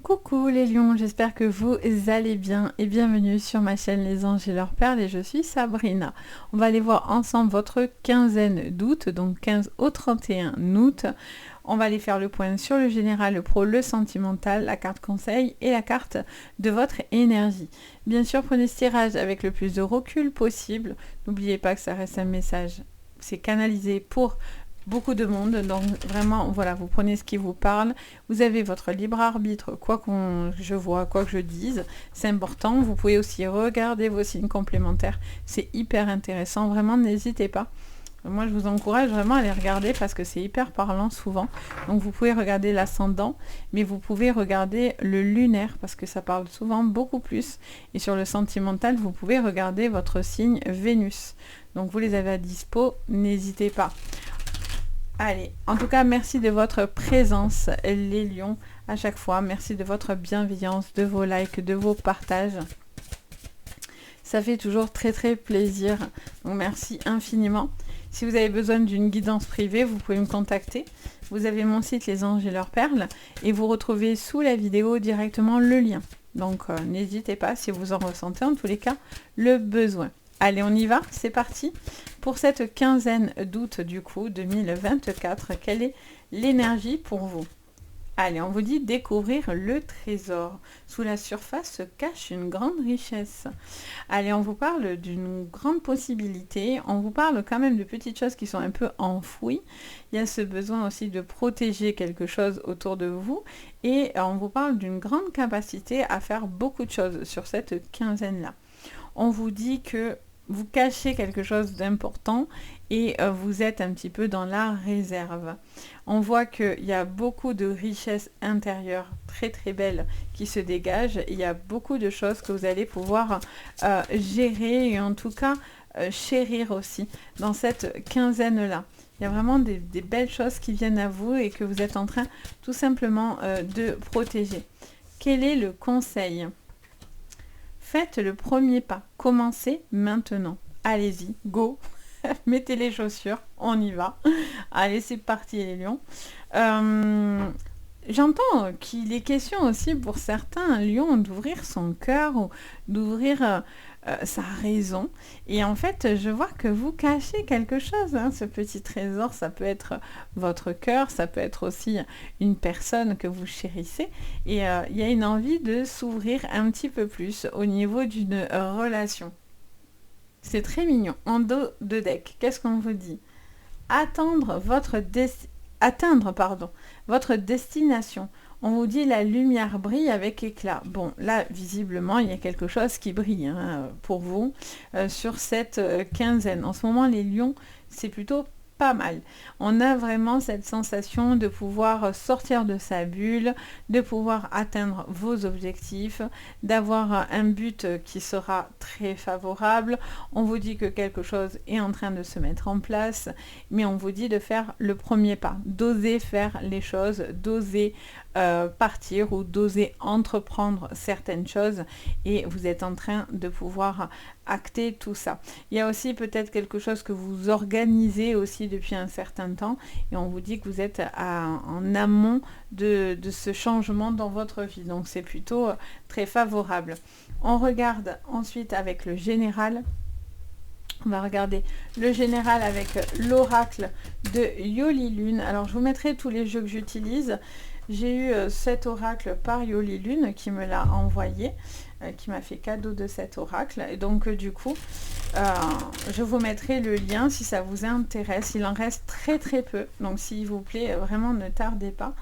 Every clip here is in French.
Coucou les lions, j'espère que vous allez bien et bienvenue sur ma chaîne Les Anges et leurs perles et je suis Sabrina. On va aller voir ensemble votre quinzaine d'août, donc 15 au 31 août. On va aller faire le point sur le général, le pro, le sentimental, la carte conseil et la carte de votre énergie. Bien sûr, prenez ce tirage avec le plus de recul possible. N'oubliez pas que ça reste un message, c'est canalisé pour beaucoup de monde, donc vraiment voilà, vous prenez ce qui vous parle, vous avez votre libre arbitre, quoi que je vois, quoi que je dise, c'est important. Vous pouvez aussi regarder vos signes complémentaires, c'est hyper intéressant, vraiment n'hésitez pas. Moi je vous encourage vraiment à les regarder parce que c'est hyper parlant souvent. Donc vous pouvez regarder l'ascendant, mais vous pouvez regarder le lunaire parce que ça parle souvent beaucoup plus. Et sur le sentimental, vous pouvez regarder votre signe Vénus. Donc vous les avez à dispo, n'hésitez pas. Allez, en tout cas, merci de votre présence, les lions, à chaque fois. Merci de votre bienveillance, de vos likes, de vos partages. Ça fait toujours très très plaisir. Donc merci infiniment. Si vous avez besoin d'une guidance privée, vous pouvez me contacter. Vous avez mon site Les Anges et leurs perles et vous retrouvez sous la vidéo directement le lien. Donc n'hésitez pas si vous en ressentez en tous les cas le besoin. Allez, on y va, c'est parti. Pour cette quinzaine d'août du coup 2024, quelle est l'énergie pour vous? Allez, on vous dit découvrir le trésor. Sous la surface se cache une grande richesse. Allez, on vous parle d'une grande possibilité. On vous parle quand même de petites choses qui sont un peu enfouies. Il y a ce besoin aussi de protéger quelque chose autour de vous. Et on vous parle d'une grande capacité à faire beaucoup de choses sur cette quinzaine-là. On vous dit que vous cachez quelque chose d'important et vous êtes un petit peu dans la réserve. On voit qu'il y a beaucoup de richesses intérieures très très belles qui se dégagent. Il y a beaucoup de choses que vous allez pouvoir gérer et en tout cas chérir aussi dans cette quinzaine-là. Il y a vraiment des belles choses qui viennent à vous et que vous êtes en train tout simplement de protéger. Quel est le conseil ? Faites le premier pas. Commencez maintenant. Allez-y, go. Mettez les chaussures, on y va. Allez, c'est parti les lions. J'entends qu'il est question aussi pour certains lions d'ouvrir son cœur ou d'ouvrir sa raison. Et en fait, je vois que vous cachez quelque chose. Hein. Ce petit trésor, ça peut être votre cœur, ça peut être aussi une personne que vous chérissez. Et il y a une envie de s'ouvrir un petit peu plus au niveau d'une relation. C'est très mignon. En dos de deck, qu'est-ce qu'on vous dit? Atteindre votre destination. On vous dit la lumière brille avec éclat. Bon, là, visiblement, il y a quelque chose qui brille hein, pour vous sur cette quinzaine. En ce moment, les lions, c'est plutôt pas mal. On a vraiment cette sensation de pouvoir sortir de sa bulle, de pouvoir atteindre vos objectifs, d'avoir un but qui sera très favorable. On vous dit que quelque chose est en train de se mettre en place, mais on vous dit de faire le premier pas, d'oser faire les choses, d'oser partir ou d'oser entreprendre certaines choses et vous êtes en train de pouvoir acter tout ça. Il y a aussi peut-être quelque chose que vous organisez aussi depuis un certain temps et on vous dit que vous êtes en amont de ce changement dans votre vie. Donc c'est plutôt très favorable. On regarde ensuite avec le général. On va regarder le général avec l'oracle de Yoli Lune. Alors je vous mettrai tous les jeux que j'utilise. J'ai eu cet oracle par Yoli Lune qui me l'a envoyé, qui m'a fait cadeau de cet oracle. Et donc du coup, je vous mettrai le lien si ça vous intéresse. Il en reste très très peu. Donc s'il vous plaît, vraiment ne tardez pas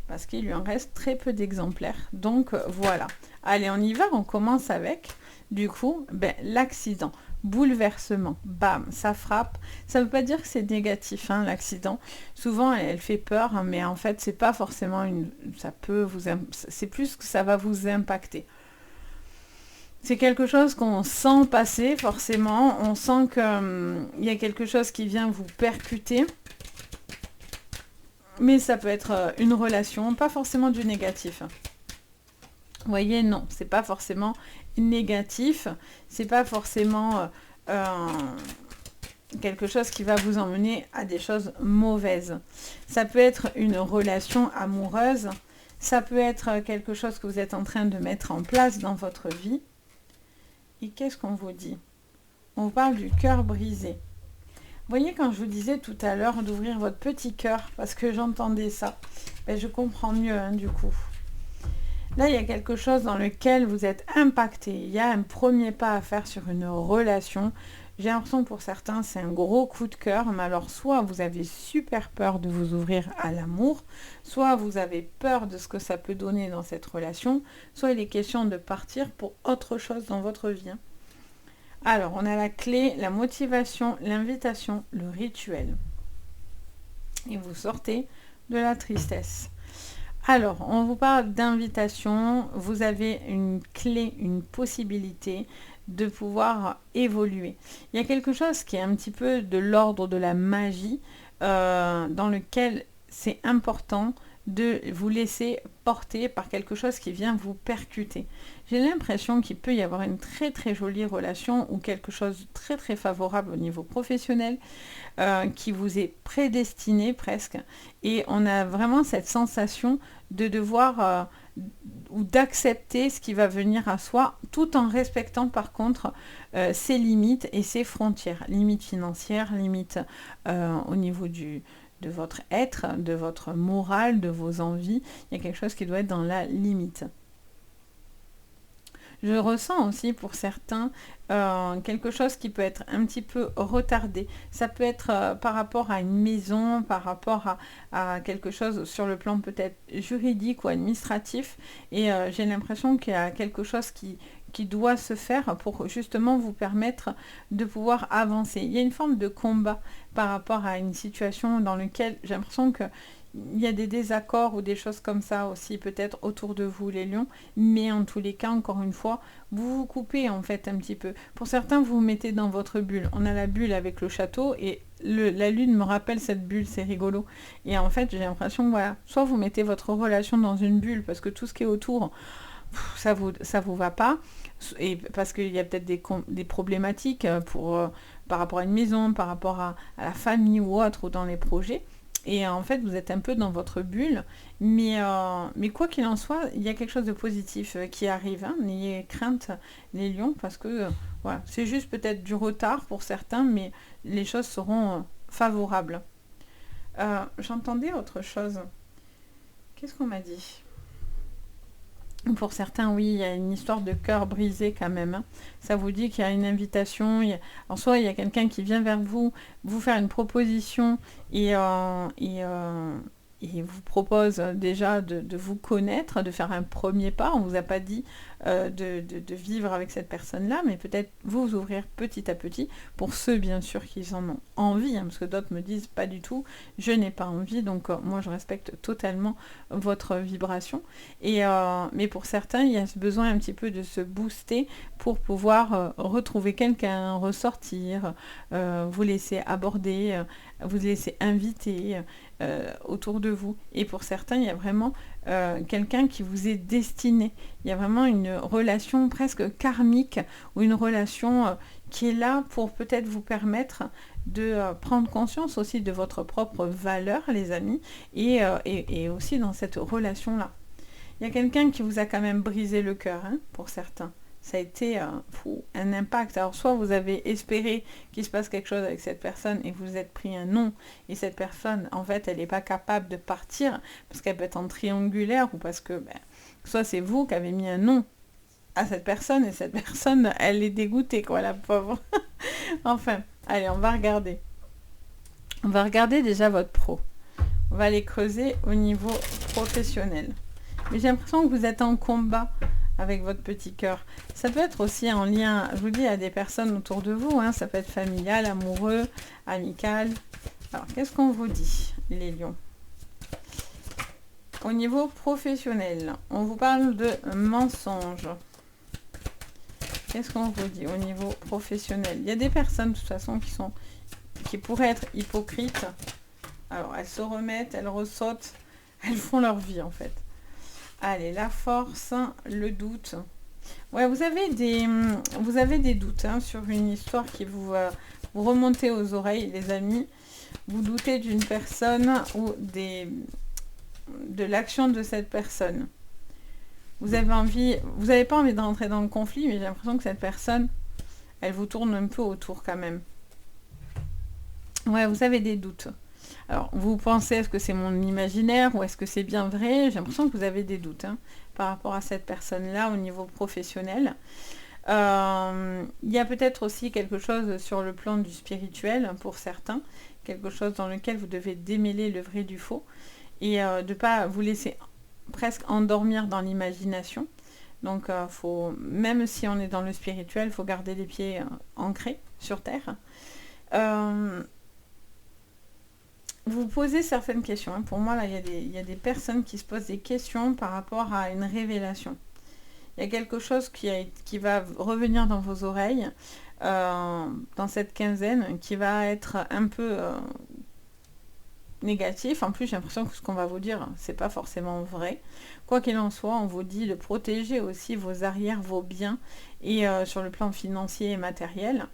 parce qu'il lui en reste très peu d'exemplaires. Donc voilà. Allez, on y va. On commence avec, du coup, l'accident. Bouleversement, bam, ça frappe. Ça ne veut pas dire que c'est négatif, hein, l'accident. Souvent, elle fait peur, hein, mais en fait, c'est pas forcément ça peut vous, c'est plus que ça va vous impacter. C'est quelque chose qu'on sent passer, forcément. On sent qu'il y a quelque chose qui vient vous percuter. Mais ça peut être une relation, pas forcément du négatif. Vous voyez, non, c'est pas forcément négatif, c'est pas forcément quelque chose qui va vous emmener à des choses mauvaises. Ça peut être une relation amoureuse, Ça peut être quelque chose que vous êtes en train de mettre en place dans votre vie. Et qu'est-ce qu'on vous dit? On vous parle du cœur brisé. Vous voyez, quand je vous disais tout à l'heure d'ouvrir votre petit cœur, parce que j'entendais ça, ben, je comprends mieux hein, du coup. Là, il y a quelque chose dans lequel vous êtes impacté. Il y a un premier pas à faire sur une relation. J'ai l'impression que pour certains, c'est un gros coup de cœur. Mais alors, soit vous avez super peur de vous ouvrir à l'amour, soit vous avez peur de ce que ça peut donner dans cette relation, soit il est question de partir pour autre chose dans votre vie. Alors, on a la clé, la motivation, l'invitation, le rituel. Et vous sortez de la tristesse. Alors, on vous parle d'invitation. Vous avez une clé, une possibilité de pouvoir évoluer. Il y a quelque chose qui est un petit peu de l'ordre de la magie, dans lequel c'est important de vous laisser porter par quelque chose qui vient vous percuter. J'ai l'impression qu'il peut y avoir une très très jolie relation ou quelque chose de très très favorable au niveau professionnel qui vous est prédestiné presque, et on a vraiment cette sensation de devoir ou d'accepter ce qui va venir à soi, tout en respectant par contre ses limites et ses frontières, limites financières, limites au niveau de votre être, de votre morale, de vos envies. Il y a quelque chose qui doit être dans la limite. Je ressens aussi pour certains quelque chose qui peut être un petit peu retardé. Ça peut être par rapport à une maison, par rapport à quelque chose sur le plan peut-être juridique ou administratif. Et j'ai l'impression qu'il y a quelque chose qui doit se faire pour justement vous permettre de pouvoir avancer. Il y a une forme de combat par rapport à une situation dans laquelle j'ai l'impression que il y a des désaccords ou des choses comme ça aussi peut-être autour de vous les lions, mais en tous les cas, encore une fois, vous vous coupez en fait un petit peu. Pour certains, vous vous mettez dans votre bulle. On a la bulle avec le château et la lune me rappelle cette bulle, c'est rigolo. Et en fait, j'ai l'impression, voilà, soit vous mettez votre relation dans une bulle parce que tout ce qui est autour, ça vous va pas, et parce qu'il y a peut-être des problématiques par rapport à une maison, par rapport à la famille ou autre, ou dans les projets. Et en fait, vous êtes un peu dans votre bulle. Mais quoi qu'il en soit, il y a quelque chose de positif qui arrive. Hein. N'ayez crainte, les lions, parce que voilà, c'est juste peut-être du retard pour certains, mais les choses seront favorables. J'entendais autre chose. Qu'est-ce qu'on m'a dit ? Pour certains, oui, il y a une histoire de cœur brisé quand même. Hein. Ça vous dit qu'il y a une invitation. En soi, il y a quelqu'un qui vient vers vous, vous faire une proposition et vous propose déjà de vous connaître, de faire un premier pas. On ne vous a pas dit de vivre avec cette personne-là, mais peut-être vous ouvrir petit à petit, pour ceux bien sûr qui en ont envie, hein, parce que d'autres me disent pas du tout, je n'ai pas envie, donc moi je respecte totalement votre vibration. Mais pour certains, il y a ce besoin un petit peu de se booster pour pouvoir retrouver quelqu'un, ressortir, vous laisser aborder, vous laisser inviter autour de vous. Et pour certains, il y a vraiment quelqu'un qui vous est destiné. Il y a vraiment une relation presque karmique, ou une relation qui est là pour peut-être vous permettre de prendre conscience aussi de votre propre valeur, les amis, et aussi dans cette relation-là. Il y a quelqu'un qui vous a quand même brisé le cœur, hein, pour certains. Ça a été un impact. Alors, soit vous avez espéré qu'il se passe quelque chose avec cette personne et vous êtes pris un non, et cette personne, en fait, elle n'est pas capable de partir parce qu'elle peut être en triangulaire, ou parce que, soit c'est vous qui avez mis un non à cette personne, et cette personne, elle est dégoûtée, quoi, la pauvre. Enfin, allez, on va regarder. On va regarder déjà votre pro. On va aller creuser au niveau professionnel. Mais j'ai l'impression que vous êtes en combat avec votre petit cœur. Ça peut être aussi en lien, je vous dis, à des personnes autour de vous, hein, ça peut être familial, amoureux, amical. Alors, qu'est-ce qu'on vous dit, les lions ? Au niveau professionnel, on vous parle de mensonges. Qu'est-ce qu'on vous dit au niveau professionnel ? Il y a des personnes, de toute façon, qui pourraient être hypocrites. Alors, elles se remettent, elles ressautent, elles font leur vie, en fait. Allez, la force, le doute. Ouais, vous avez des doutes, hein, sur une histoire qui vous remontez aux oreilles, les amis. Vous doutez d'une personne ou de l'action de cette personne. Vous n'avez pas envie de rentrer dans le conflit, mais j'ai l'impression que cette personne, elle vous tourne un peu autour quand même. Ouais, vous avez des doutes. Alors, vous pensez, est-ce que c'est mon imaginaire ou est-ce que c'est bien vrai? J'ai l'impression que vous avez des doutes par rapport à cette personne-là au niveau professionnel. Il y a peut-être aussi quelque chose sur le plan du spirituel pour certains, quelque chose dans lequel vous devez démêler le vrai du faux et de ne pas vous laisser presque endormir dans l'imagination. Donc, même si on est dans le spirituel, il faut garder les pieds ancrés sur terre. Vous posez certaines questions. Pour moi, là, il y a des personnes qui se posent des questions par rapport à une révélation. Il y a quelque chose qui va revenir dans vos oreilles dans cette quinzaine, qui va être un peu négatif. En plus, j'ai l'impression que ce qu'on va vous dire, c'est pas forcément vrai. Quoi qu'il en soit, on vous dit de protéger aussi vos arrières, vos biens, et sur le plan financier et matériel.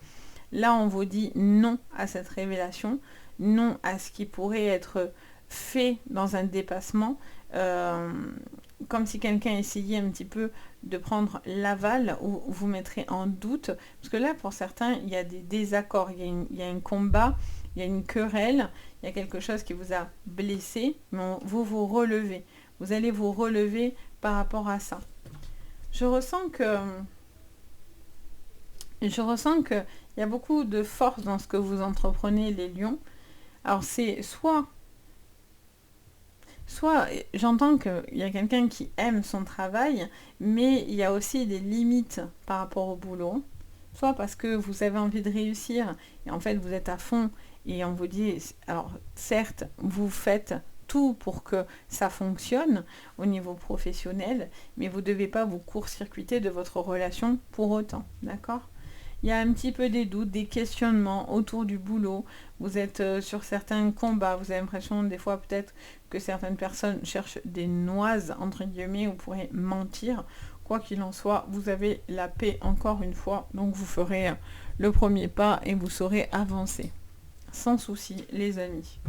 Là, on vous dit non à cette révélation, non à ce qui pourrait être fait dans un dépassement, comme si quelqu'un essayait un petit peu de prendre l'aval ou vous mettrez en doute. Parce que là, pour certains, il y a des désaccords, il y a un combat, il y a une querelle, il y a quelque chose qui vous a blessé, mais vous vous relevez. Vous allez vous relever par rapport à ça. Je ressens que il y a beaucoup de force dans ce que vous entreprenez, les lions. Alors c'est soit j'entends qu'il y a quelqu'un qui aime son travail, mais il y a aussi des limites par rapport au boulot. Soit parce que vous avez envie de réussir et en fait vous êtes à fond et on vous dit, alors certes vous faites tout pour que ça fonctionne au niveau professionnel, mais vous ne devez pas vous court-circuiter de votre relation pour autant, d'accord ? Il y a un petit peu des doutes, des questionnements autour du boulot. Vous êtes sur certains combats. Vous avez l'impression des fois peut-être que certaines personnes cherchent des noises, entre guillemets, ou pourraient mentir. Quoi qu'il en soit, vous avez la paix encore une fois. Donc vous ferez le premier pas et vous saurez avancer. Sans souci, les amis.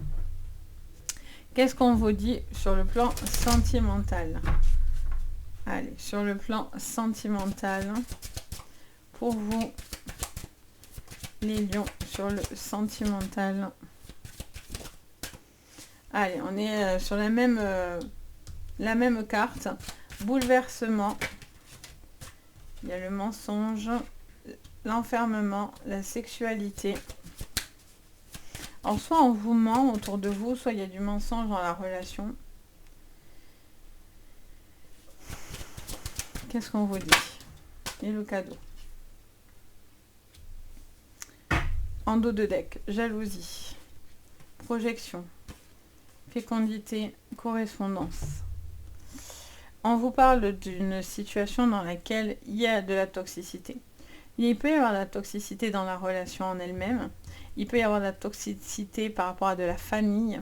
Qu'est-ce qu'on vous dit sur le plan sentimental? Allez, sur le plan sentimental, pour vous, les lions, sur le sentimental. Allez, on est sur la même carte. Bouleversement. Il y a le mensonge, l'enfermement, la sexualité. Alors, soit on vous ment autour de vous, soit il y a du mensonge dans la relation. Qu'est-ce qu'on vous dit? Et le cadeau. En dos de deck, jalousie, projection, fécondité, correspondance. On vous parle d'une situation dans laquelle il y a de la toxicité. Il peut y avoir de la toxicité dans la relation en elle-même. Il peut y avoir de la toxicité par rapport à de la famille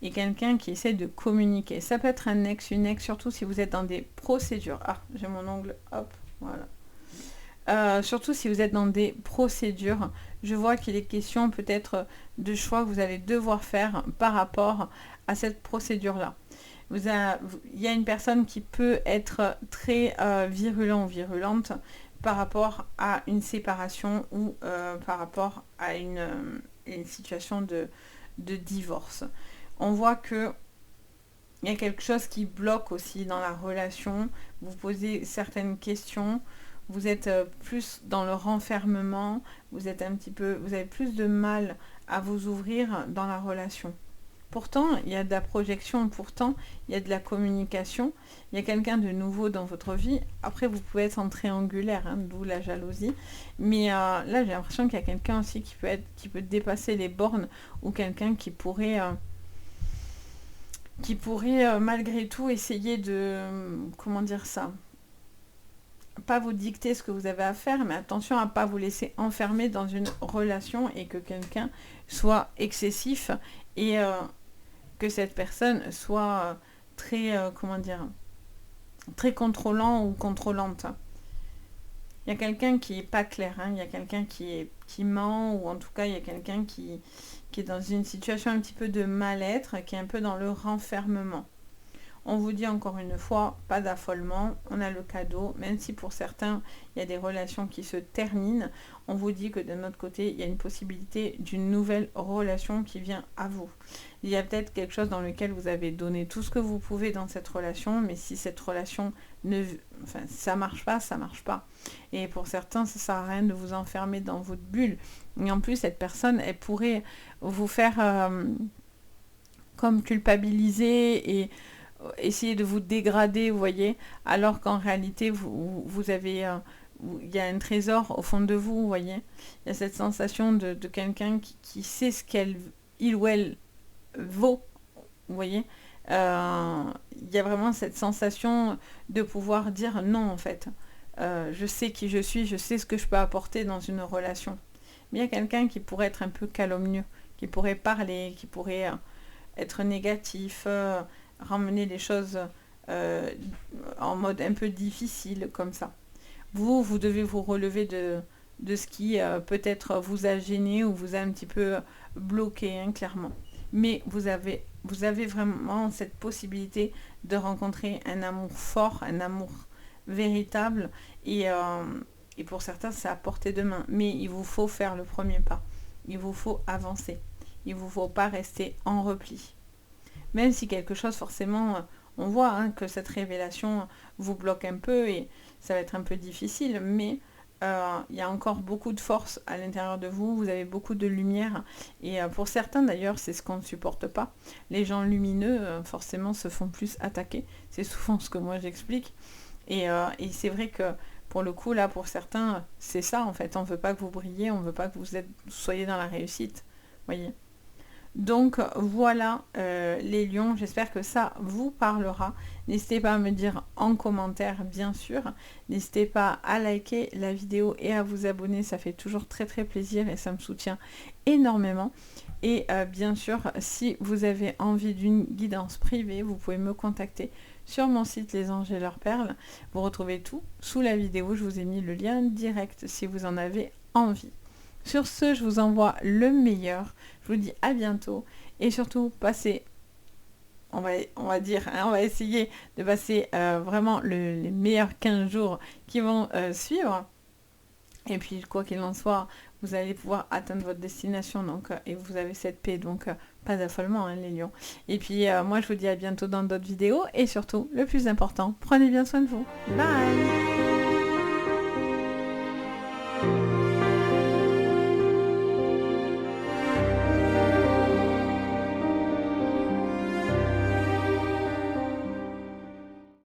et quelqu'un qui essaie de communiquer. Ça peut être un ex, une ex, surtout si vous êtes dans des procédures. Ah, j'ai mon ongle, hop, voilà. Surtout si vous êtes dans des procédures, je vois qu'il est question peut-être de choix que vous allez devoir faire par rapport à cette procédure-là. Il y a une personne qui peut être très virulent ou virulente par rapport à une séparation ou par rapport à une situation de divorce. On voit que il y a quelque chose qui bloque aussi dans la relation. Vous posez certaines questions. Vous êtes plus dans le renfermement, vous avez plus de mal à vous ouvrir dans la relation. Pourtant, il y a de la projection, pourtant, il y a de la communication, il y a quelqu'un de nouveau dans votre vie. Après, vous pouvez être en triangulaire, d'où la jalousie. Mais là, j'ai l'impression qu'il y a quelqu'un aussi qui peut dépasser les bornes ou quelqu'un qui pourrait malgré tout essayer de... comment dire ça ? Pas vous dicter ce que vous avez à faire, mais attention à ne pas vous laisser enfermer dans une relation et que quelqu'un soit excessif et que cette personne soit très, très contrôlant ou contrôlante. Il y a quelqu'un qui n'est pas clair, il y a quelqu'un qui ment, ou en tout cas il y a quelqu'un qui est dans une situation un petit peu de mal-être, qui est un peu dans le renfermement. On vous dit encore une fois, pas d'affolement, on a le cadeau, même si pour certains, il y a des relations qui se terminent, on vous dit que de notre côté, il y a une possibilité d'une nouvelle relation qui vient à vous. Il y a peut-être quelque chose dans lequel vous avez donné tout ce que vous pouvez dans cette relation, mais si cette relation ça marche pas, ça marche pas. Et pour certains, ça sert à rien de vous enfermer dans votre bulle. Et en plus, cette personne, elle pourrait vous faire comme culpabiliser et essayer de vous dégrader, vous voyez, alors qu'en réalité, vous avez... il y a un trésor au fond de vous, vous voyez. Il y a cette sensation de quelqu'un qui sait ce il ou elle vaut, vous voyez. Il y a vraiment cette sensation de pouvoir dire non, en fait. Je sais qui je suis, je sais ce que je peux apporter dans une relation. Mais il y a quelqu'un qui pourrait être un peu calomnieux, qui pourrait parler, qui pourrait être négatif, ramener les choses en mode un peu difficile, comme ça. Vous devez vous relever de ce qui peut-être vous a gêné ou vous a un petit peu bloqué, hein, clairement. Mais vous avez vraiment cette possibilité de rencontrer un amour fort, un amour véritable, et pour certains, c'est à portée de main. Mais il vous faut faire le premier pas. Il vous faut avancer. Il ne vous faut pas rester en repli. Même si quelque chose, forcément, on voit hein, que cette révélation vous bloque un peu et ça va être un peu difficile, mais il y a encore beaucoup de force à l'intérieur de vous, vous avez beaucoup de lumière, et pour certains d'ailleurs, c'est ce qu'on ne supporte pas. Les gens lumineux, forcément, se font plus attaquer. C'est souvent ce que moi j'explique. Et c'est vrai que pour le coup, là, pour certains, c'est ça en fait. On ne veut pas que vous brillez, on ne veut pas que vous soyez dans la réussite. Voyez. Donc voilà les lions, j'espère que ça vous parlera. N'hésitez pas à me dire en commentaire, bien sûr. N'hésitez pas à liker la vidéo et à vous abonner, ça fait toujours très très plaisir et ça me soutient énormément. Et bien sûr, si vous avez envie d'une guidance privée, vous pouvez me contacter sur mon site Les Anges et leurs perles. Vous retrouvez tout sous la vidéo, je vous ai mis le lien direct si vous en avez envie. Sur ce, je vous envoie le meilleur. Je vous dis à bientôt. Et surtout, passez, on va dire, hein, on va essayer de passer vraiment les meilleurs 15 jours qui vont suivre. Et puis, quoi qu'il en soit, vous allez pouvoir atteindre votre destination. Donc, et vous avez cette paix. Donc, pas d'affolement, hein, les lions. Et puis, moi, je vous dis à bientôt dans d'autres vidéos. Et surtout, le plus important, prenez bien soin de vous. Bye!